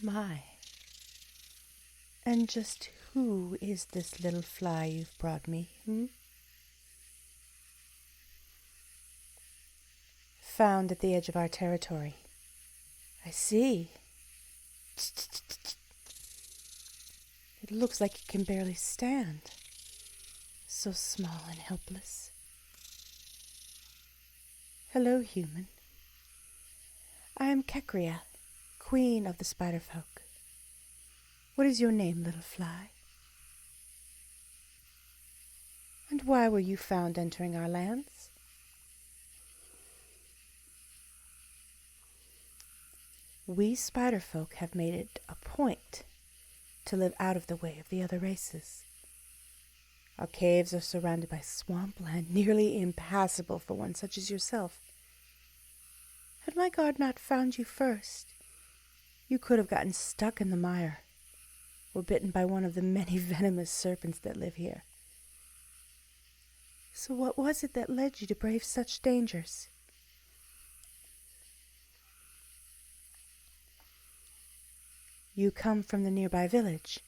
my. And just who is this little fly you've brought me, Found at the edge of our territory. I see. It looks like it can barely stand. So small and helpless. Hello, human. I am Kekria, queen of the spider folk. What is your name, little fly? And why were you found entering our lands? We spider folk have made it a point to live out of the way of the other races. Our caves are surrounded by swampland, nearly impassable for one such as yourself. Had my guard not found you first, you could have gotten stuck in the mire, or bitten by one of the many venomous serpents that live here. So what was it that led you to brave such dangers? You come from the nearby village.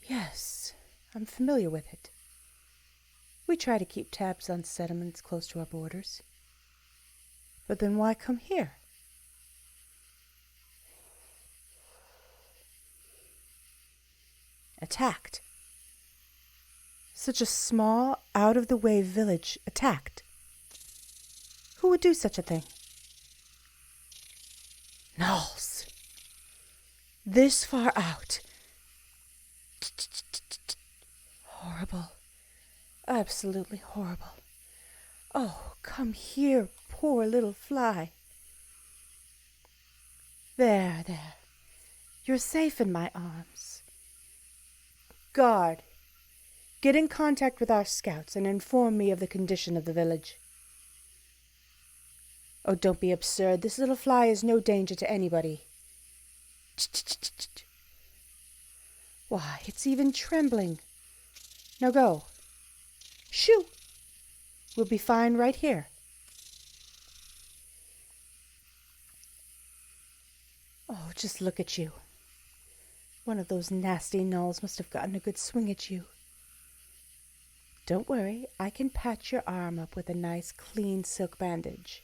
Yes, I'm familiar with it. We try to keep tabs on settlements close to our borders. But then why come here? Attacked. Such a small, out-of-the-way village attacked. Who would do such a thing? Gnolls. This far out. Horrible. Absolutely horrible. Oh, come here, poor little fly. There. You're safe in my arms. Guard, get in contact with our scouts and inform me of the condition of the village. Oh, don't be absurd. This little fly is no danger to anybody. Why, it's even trembling. Now go. Shoo! We'll be fine right here. Oh, just look at you. One of those nasty gnolls must have gotten a good swing at you. Don't worry, I can patch your arm up with a nice, clean silk bandage.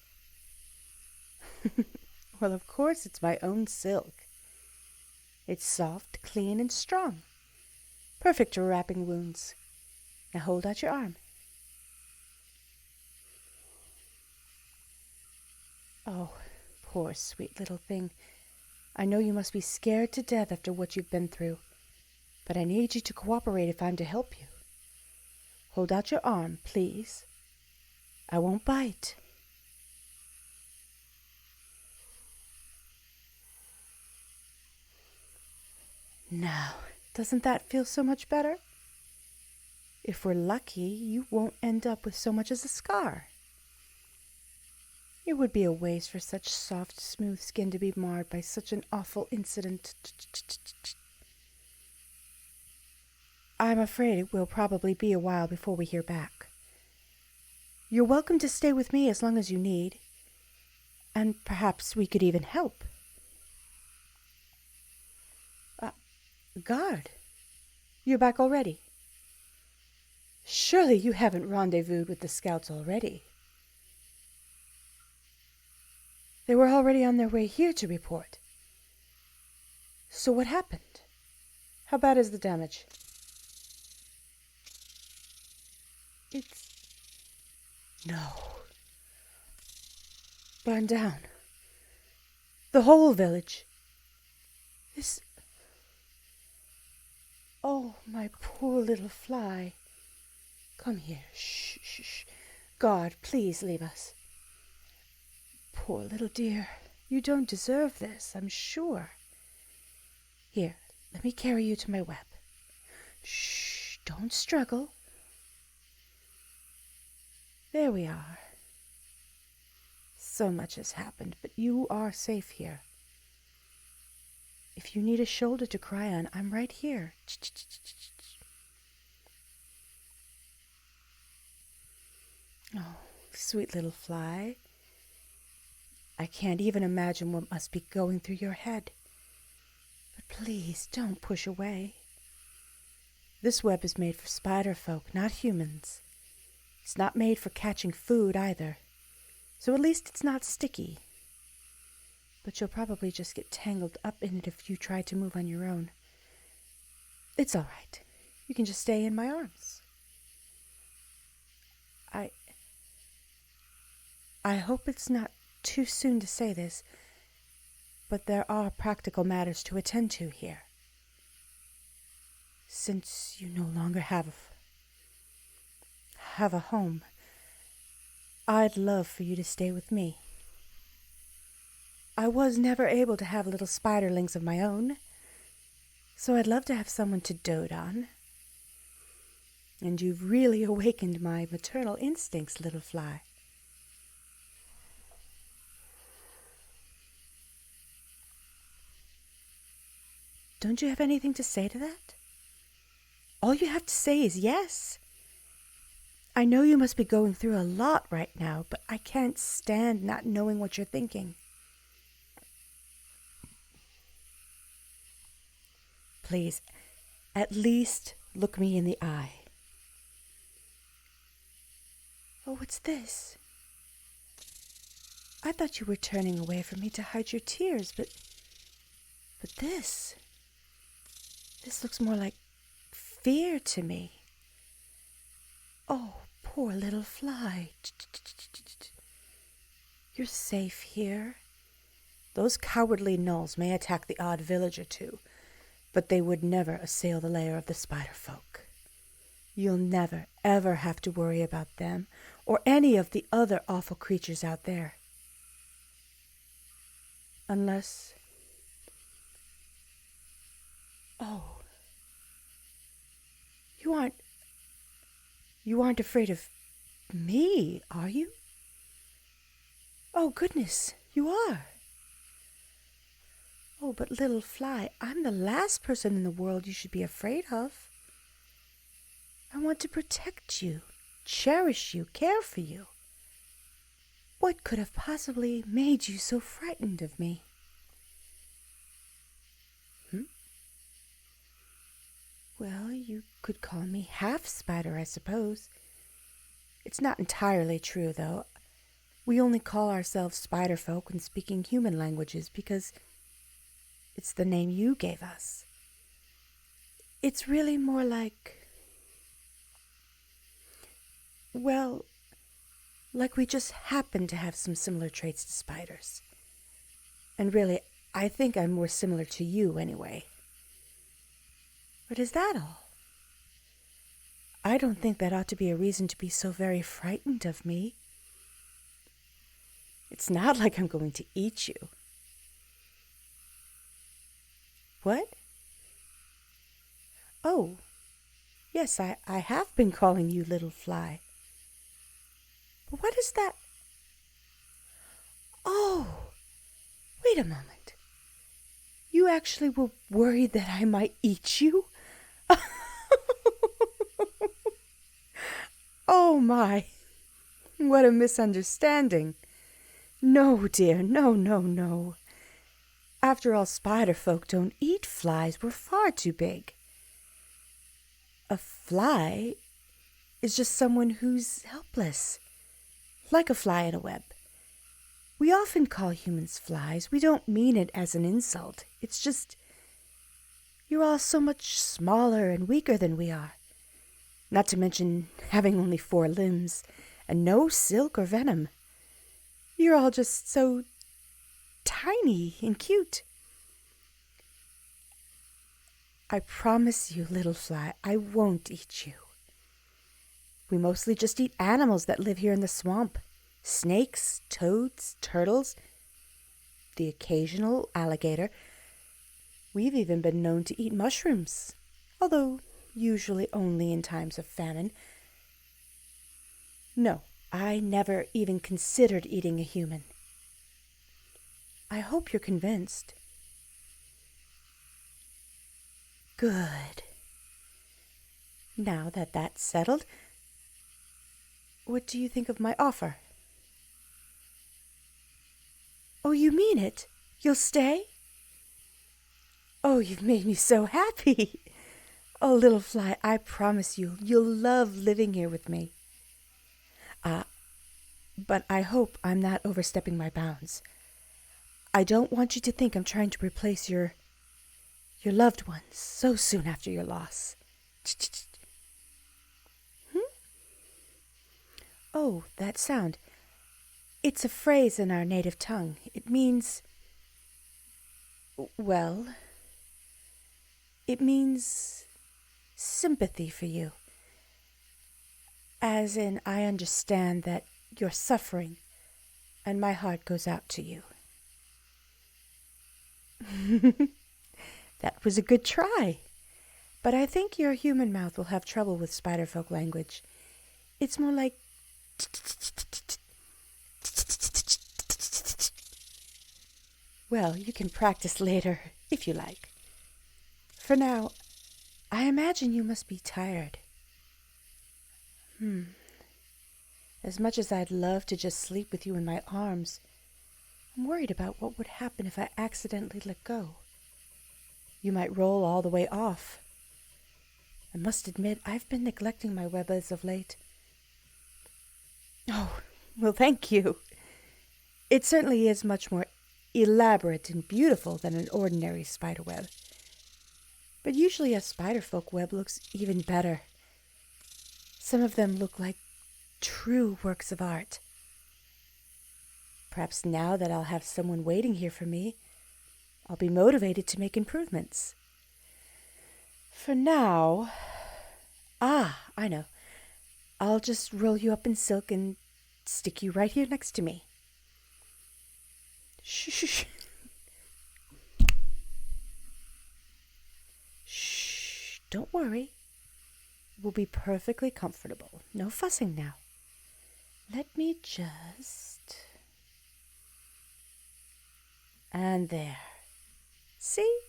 Well, of course it's my own silk. It's soft, clean, and strong. Perfect for wrapping wounds. Now hold out your arm. Oh, poor sweet little thing. I know you must be scared to death after what you've been through, but I need you to cooperate if I'm to help you. Hold out your arm, please. I won't bite. Now, doesn't that feel so much better? If we're lucky, you won't end up with so much as a scar. It would be a waste for such soft, smooth skin to be marred by such an awful incident. I'm afraid it will probably be a while before we hear back. You're welcome to stay with me as long as you need, and perhaps we could even help. Guard, you're back already. Surely you haven't rendezvoused with the scouts already. They were already on their way here to report. So what happened? How bad is the damage? No. Burned down. The whole village. Oh, my poor little fly. Come here. Shh. Guard, please leave us. Poor little dear. You don't deserve this, I'm sure. Here, let me carry you to my web. Shh, don't struggle. There we are. So much has happened, but you are safe here. If you need a shoulder to cry on, I'm right here. Oh, sweet little fly. I can't even imagine what must be going through your head. Please don't push away. This web is made for spider folk, not humans. It's not made for catching food either, so at least it's not sticky. But you'll probably just get tangled up in it if you try to move on your own. It's all right. You can just stay in my arms. I hope it's not too soon to say this, but there are practical matters to attend to here. Since you no longer have a home, I'd love for you to stay with me. I was never able to have little spiderlings of my own, so I'd love to have someone to dote on. And you've really awakened my maternal instincts, little fly. Don't you have anything to say to that? All you have to say is yes. I know you must be going through a lot right now, but I can't stand not knowing what you're thinking. Please, at least look me in the eye. Oh, what's this? I thought you were turning away from me to hide your tears, but this looks more like fear to me. Oh, poor little fly. You're safe here. Those cowardly gnolls may attack the odd village or two, but they would never assail the lair of the spider folk. You'll never, ever have to worry about them or any of the other awful creatures out there. Unless... Oh. You aren't afraid of me, are you? Oh, goodness, you are. Oh, but little fly, I'm the last person in the world you should be afraid of. I want to protect you, cherish you, care for you. What could have possibly made you so frightened of me? Well, you could call me half spider, I suppose. It's not entirely true, though. We only call ourselves spider folk when speaking human languages because it's the name you gave us. It's really more like... well, like we just happen to have some similar traits to spiders. And really, I think I'm more similar to you anyway. But is that all? I don't think that ought to be a reason to be so very frightened of me. It's not like I'm going to eat you. What? Oh, yes, I have been calling you little fly. But what is that? Oh, wait a moment. You actually were worried that I might eat you? Oh my, what a misunderstanding. No, dear, no. After all, spider folk don't eat flies. We're far too big. A fly is just someone who's helpless, like a fly in a web. We often call humans flies. We don't mean it as an insult. It's just, you're all so much smaller and weaker than we are. Not to mention having only 4 limbs and no silk or venom. You're all just so tiny and cute. I promise you, little fly, I won't eat you. We mostly just eat animals that live here in the swamp. Snakes, toads, turtles, the occasional alligator. We've even been known to eat mushrooms, although usually only in times of famine. No, I never even considered eating a human. I hope you're convinced. Good. Now that that's settled, what do you think of my offer? Oh, you mean it? You'll stay? Oh, you've made me so happy. Oh, little fly, I promise you'll love living here with me. But I hope I'm not overstepping my bounds. I don't want you to think I'm trying to replace your loved ones so soon after your loss. Oh, that sound. It's a phrase in our native tongue. It means, well, it means sympathy for you. As in, I understand that you're suffering, and my heart goes out to you. That was a good try. But I think your human mouth will have trouble with spiderfolk language. It's more like... Well, you can practice later, if you like. For now, I imagine you must be tired. As much as I'd love to just sleep with you in my arms, I'm worried about what would happen if I accidentally let go. You might roll all the way off. I must admit, I've been neglecting my web as of late. Oh, well, thank you. It certainly is much more elaborate and beautiful than an ordinary spider web. But usually a spiderfolk web looks even better. Some of them look like true works of art. Perhaps now that I'll have someone waiting here for me, I'll be motivated to make improvements. For now... I know. I'll just roll you up in silk and stick you right here next to me. Shh. Shh. Don't worry. We'll be perfectly comfortable. No fussing now. Let me just... And there. See?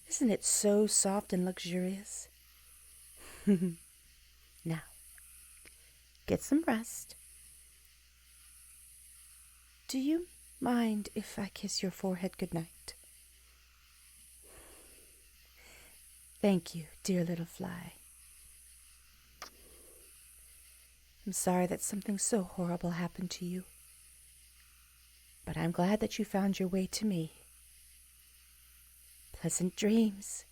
Isn't it so soft and luxurious? Now, get some rest. Do you mind if I kiss your forehead goodnight? Thank you, dear little fly. I'm sorry that something so horrible happened to you. But I'm glad that you found your way to me. Pleasant dreams.